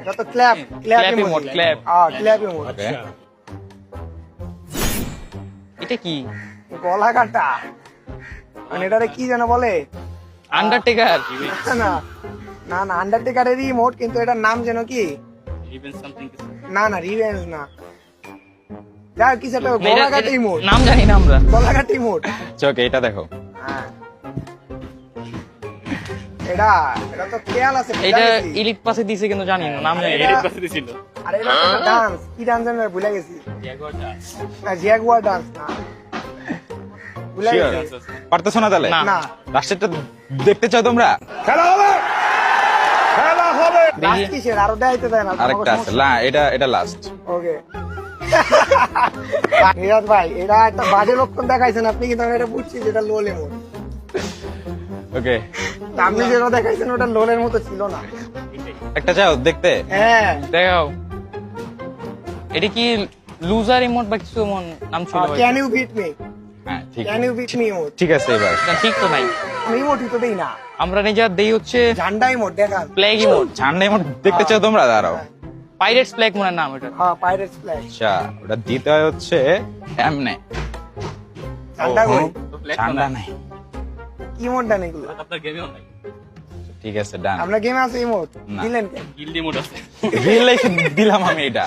এটা তো clap Clap emoji emote, clap. Clap emoji okay এটা কি? গলা কাটা মানে এটারে কি যেন বলে আন্ডারটেকার। না না না আন্ডারটেকারেরই ইমোট কিন্তু এটার নাম যেন কি না না রিভেঞ্জ না যা কিছু একটা গলা কাটা ইমোট নাম জানি না আমরা। গলা কাটা ইমোট ওকে এটা দেখো হ্যাঁ এটা এটা তো খেয়াল আছে এটা ইলিট পাসে দিছে কিন্তু জানি না, নাম জানি না। আরে এটা ডান্স কি ডান্স জানি না, ভুলে গেছি না জিয়াগুয়ার ডান্স না ভুলে শিওর গেছি পারতেছো না তাহলে না। না লাস্টেরটা দেখতে চাও তোমরা লাস্ট কিসের আরো দেখাইতে দেয় না আরেকটা আছে না এটা লাস্ট ওকে নিরাজ ভাই এটা একটা বাজে লক্ষণ দেখাইছেন আপনি, কিন্তু আমি এটা বুঝছি যেটা লোল এমন ওকে আপনি যেটা দেখাইছেন ওটা লোলের মতো ছিল না। একটা চাও দেখতে হ্যাঁ দেখাও। এটা কি লুজার ইমোট বা কিছু এমন নাম ছিল হয়তো। ক্যান ইউ বিট মি হ্যাঁ ঠিক can you beat me emote ঠিক আছে এবার এটা ঠিক তো নাই। আমি ইমোটই তো দেই না, আমরা নিজের দেই হচ্ছে ঝান্ডা ইমোট দেখান। প্লেগ ইমোট, ঝান্ডা এমন দেখতে চাও তোমরা দাঁড়াও পাইরেটস প্লেগ মনে হয় নাম এটা। হ্যাঁ পাইরেটস ফ্ল্যাগ আচ্ছা ওটা দিতে হয় হচ্ছে এমনে ঝান্ডা কই ঝান্ডা নাই কি ইমোট দেন এগুলো? ঠিক আছে ডান আপনার গেমে আছে ইমোট না। দিলেন কেন? রিয়েল লাইফে দিলাম আমি এটা